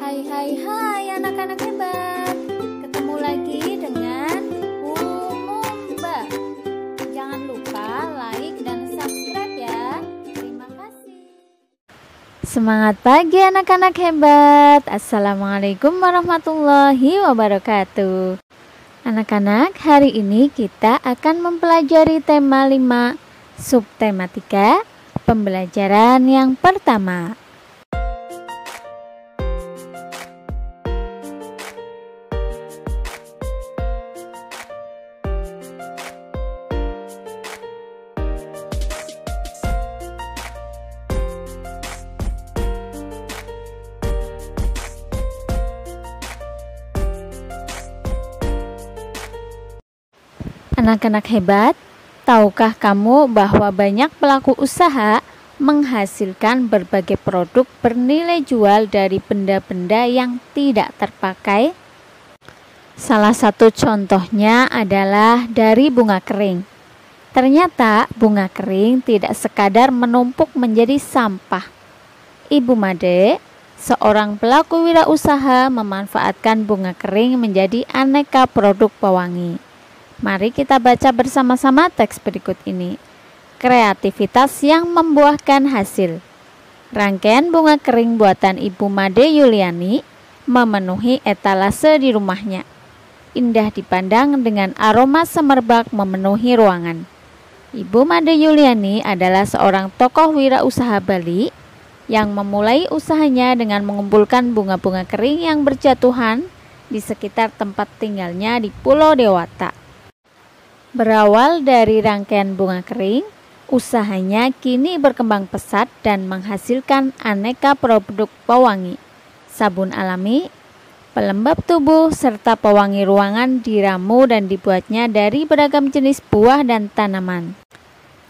Hai anak-anak hebat. Ketemu lagi dengan Umumba. Jangan lupa like dan subscribe ya. Terima kasih. Semangat pagi anak-anak hebat. Assalamualaikum warahmatullahi wabarakatuh. Anak-anak, hari ini kita akan mempelajari tema 5 subtematika pembelajaran yang pertama. Anak-anak hebat, tahukah kamu bahwa banyak pelaku usaha menghasilkan berbagai produk bernilai jual dari benda-benda yang tidak terpakai? Salah satu contohnya adalah dari bunga kering. Ternyata bunga kering tidak sekadar menumpuk menjadi sampah. Ibu Made, seorang pelaku wirausaha, memanfaatkan bunga kering menjadi aneka produk pewangi. Mari kita baca bersama-sama teks berikut ini. Kreativitas yang membuahkan hasil. Rangkaian bunga kering buatan Ibu Made Yuliani memenuhi etalase di rumahnya. Indah dipandang dengan aroma semerbak memenuhi ruangan. Ibu Made Yuliani adalah seorang tokoh wirausaha Bali yang memulai usahanya dengan mengumpulkan bunga-bunga kering yang berjatuhan di sekitar tempat tinggalnya di Pulau Dewata. Berawal dari rangkaian bunga kering, usahanya kini berkembang pesat dan menghasilkan aneka produk pewangi, sabun alami, pelembab tubuh, serta pewangi ruangan diramu dan dibuatnya dari beragam jenis buah dan tanaman.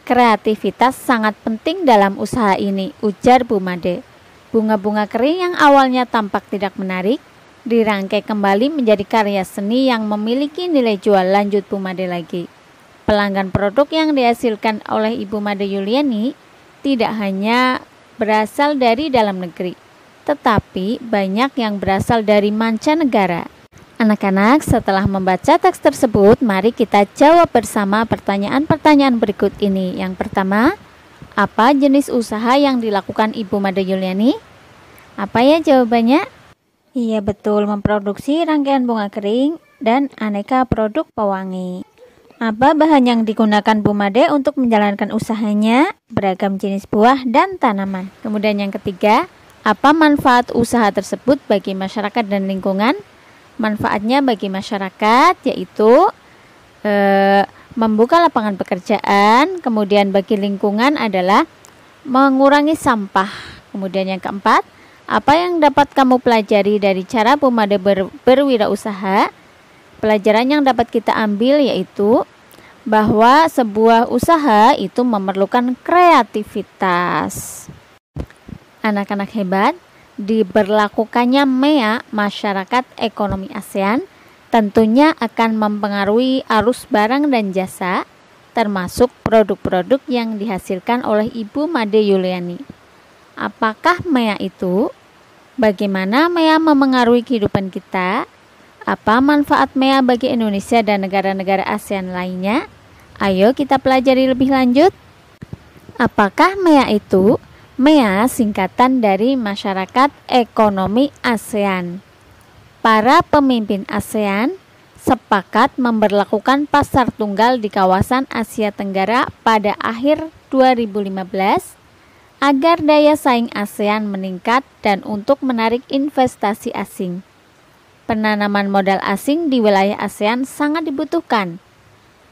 Kreativitas sangat penting dalam usaha ini, ujar Bu Made. Bunga-bunga kering yang awalnya tampak tidak menarik, dirangkai kembali menjadi karya seni yang memiliki nilai jual, lanjut Bu Made lagi. Pelanggan produk yang dihasilkan oleh Ibu Made Yuliani tidak hanya berasal dari dalam negeri, tetapi banyak yang berasal dari mancanegara. Anak-anak, setelah membaca teks tersebut, mari kita jawab bersama pertanyaan-pertanyaan berikut ini. Yang pertama, apa jenis usaha yang dilakukan Ibu Made Yuliani? Apa ya jawabannya? Iya betul, memproduksi rangkaian bunga kering dan aneka produk pewangi. Apa bahan yang digunakan Bu Made untuk menjalankan usahanya? Beragam jenis buah dan tanaman. Kemudian yang ketiga, apa manfaat usaha tersebut bagi masyarakat dan lingkungan? Manfaatnya bagi masyarakat yaitu membuka lapangan pekerjaan. Kemudian bagi lingkungan adalah mengurangi sampah. Kemudian yang keempat, apa yang dapat kamu pelajari dari cara Bu Made berwirausaha? Pelajaran yang dapat kita ambil yaitu bahwa sebuah usaha itu memerlukan kreativitas. Anak-anak hebat, diberlakukannya MEA Masyarakat Ekonomi ASEAN tentunya akan mempengaruhi arus barang dan jasa, termasuk produk-produk yang dihasilkan oleh Ibu Made Yuliani. Apakah MEA itu? Bagaimana MEA memengaruhi kehidupan kita? Apa manfaat MEA bagi Indonesia dan negara-negara ASEAN lainnya? Ayo kita pelajari lebih lanjut. Apakah MEA itu? MEA singkatan dari Masyarakat Ekonomi ASEAN. Para pemimpin ASEAN sepakat memberlakukan pasar tunggal di kawasan Asia Tenggara pada akhir 2015 agar daya saing ASEAN meningkat dan untuk menarik investasi asing. Penanaman modal asing di wilayah ASEAN sangat dibutuhkan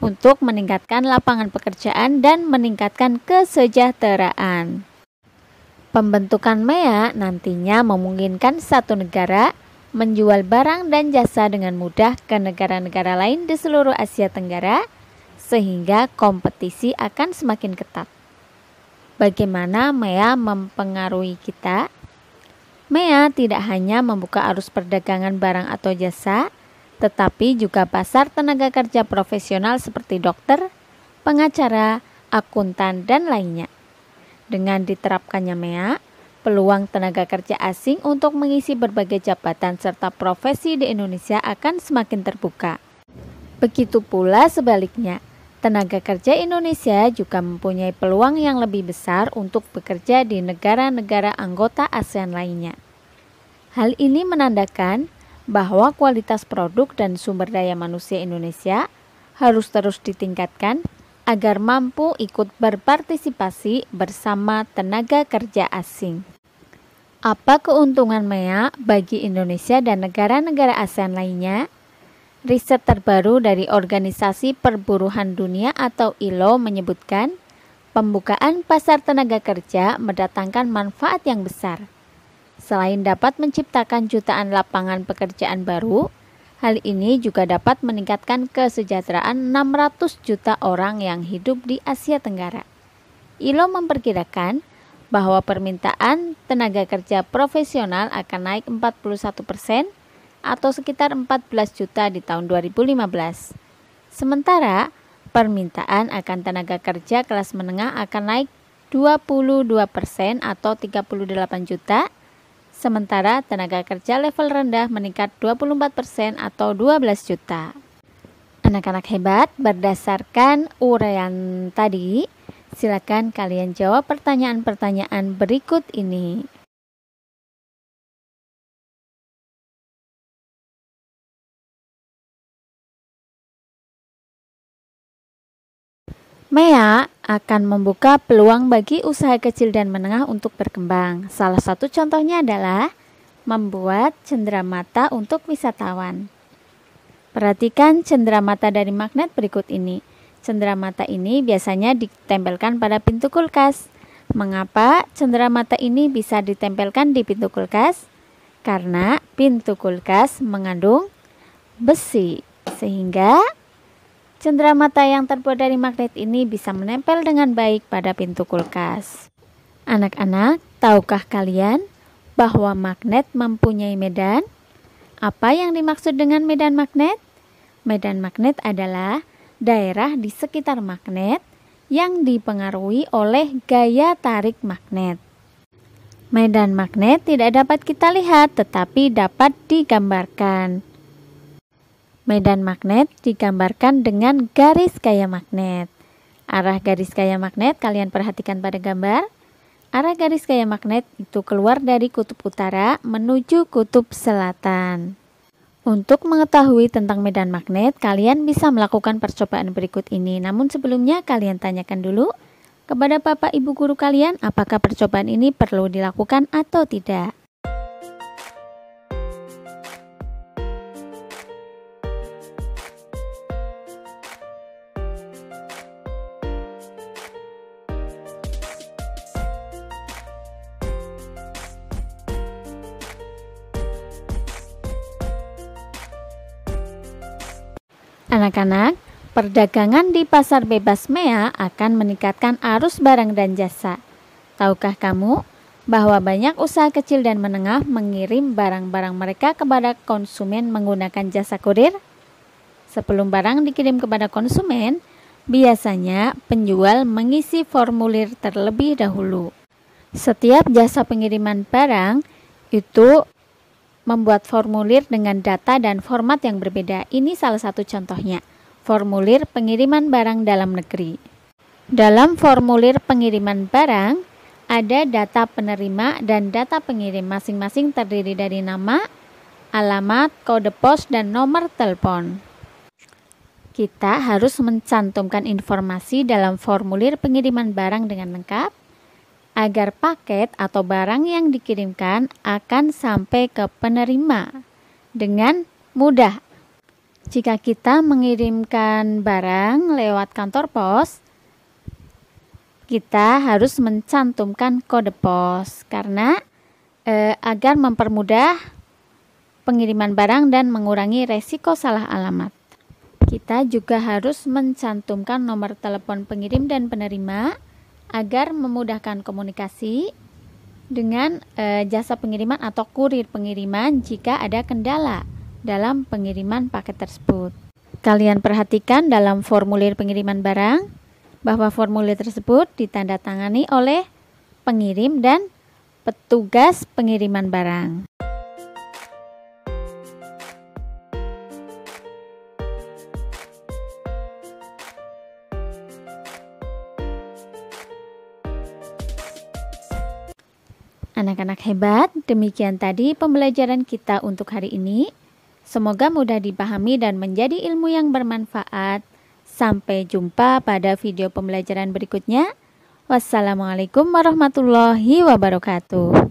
untuk meningkatkan lapangan pekerjaan dan meningkatkan kesejahteraan. Pembentukan MEA nantinya memungkinkan satu negara menjual barang dan jasa dengan mudah ke negara-negara lain di seluruh Asia Tenggara, sehingga kompetisi akan semakin ketat. Bagaimana MEA mempengaruhi kita? MEA tidak hanya membuka arus perdagangan barang atau jasa, tetapi juga pasar tenaga kerja profesional seperti dokter, pengacara, akuntan, dan lainnya. Dengan diterapkannya MEA, peluang tenaga kerja asing untuk mengisi berbagai jabatan serta profesi di Indonesia akan semakin terbuka. Begitu pula sebaliknya, tenaga kerja Indonesia juga mempunyai peluang yang lebih besar untuk bekerja di negara-negara anggota ASEAN lainnya. Hal ini menandakan bahwa kualitas produk dan sumber daya manusia Indonesia harus terus ditingkatkan agar mampu ikut berpartisipasi bersama tenaga kerja asing. Apa keuntungan MEA bagi Indonesia dan negara-negara ASEAN lainnya? Riset terbaru dari Organisasi Perburuhan Dunia atau ILO menyebutkan, pembukaan pasar tenaga kerja mendatangkan manfaat yang besar. Selain dapat menciptakan jutaan lapangan pekerjaan baru, hal ini juga dapat meningkatkan kesejahteraan 600 juta orang yang hidup di Asia Tenggara. ILO memperkirakan bahwa permintaan tenaga kerja profesional akan naik 41% atau sekitar 14 juta di tahun 2015. Sementara, permintaan akan tenaga kerja kelas menengah akan naik 22% atau 38 juta, sementara tenaga kerja level rendah meningkat 24% atau 12 juta. Anak-anak hebat, berdasarkan uraian tadi, silakan kalian jawab pertanyaan-pertanyaan berikut ini. MEA akan membuka peluang bagi usaha kecil dan menengah untuk berkembang. Salah satu contohnya adalah membuat cenderamata untuk wisatawan. Perhatikan cenderamata dari magnet berikut ini. Cenderamata ini biasanya ditempelkan pada pintu kulkas. Mengapa cenderamata ini bisa ditempelkan di pintu kulkas? Karena pintu kulkas mengandung besi, sehingga cenderamata yang terbuat dari magnet ini bisa menempel dengan baik pada pintu kulkas. Anak-anak, tahukah kalian bahwa magnet mempunyai medan? Apa yang dimaksud dengan medan magnet? Medan magnet adalah daerah di sekitar magnet yang dipengaruhi oleh gaya tarik magnet. Medan magnet tidak dapat kita lihat, tetapi dapat digambarkan. Medan magnet digambarkan dengan garis gaya magnet. Arah garis gaya magnet kalian perhatikan pada gambar. Arah garis gaya magnet itu keluar dari kutub utara menuju kutub selatan. Untuk mengetahui tentang medan magnet, kalian bisa melakukan percobaan berikut ini. Namun sebelumnya kalian tanyakan dulu kepada Bapak Ibu guru kalian apakah percobaan ini perlu dilakukan atau tidak. Anak-anak, perdagangan di pasar bebas MEA akan meningkatkan arus barang dan jasa. Tahukah kamu bahwa banyak usaha kecil dan menengah mengirim barang-barang mereka kepada konsumen menggunakan jasa kurir? Sebelum barang dikirim kepada konsumen, biasanya penjual mengisi formulir terlebih dahulu. Setiap jasa pengiriman barang itu membuat formulir dengan data dan format yang berbeda. Ini salah satu contohnya, formulir pengiriman barang dalam negeri. Dalam formulir pengiriman barang, ada data penerima dan data pengirim, masing-masing terdiri dari nama, alamat, kode pos, dan nomor telepon. Kita harus mencantumkan informasi dalam formulir pengiriman barang dengan lengkap, agar paket atau barang yang dikirimkan akan sampai ke penerima dengan mudah. Jika kita mengirimkan barang lewat kantor pos, kita harus mencantumkan kode pos karena agar mempermudah pengiriman barang dan mengurangi resiko salah alamat. Kita juga harus mencantumkan nomor telepon pengirim dan penerima agar memudahkan komunikasi dengan jasa pengiriman atau kurir pengiriman jika ada kendala dalam pengiriman paket tersebut. Kalian perhatikan dalam formulir pengiriman barang bahwa formulir tersebut ditandatangani oleh pengirim dan petugas pengiriman barang. Anak-anak hebat, demikian tadi pembelajaran kita untuk hari ini. Semoga mudah dipahami dan menjadi ilmu yang bermanfaat. Sampai jumpa pada video pembelajaran berikutnya. Wassalamualaikum warahmatullahi wabarakatuh.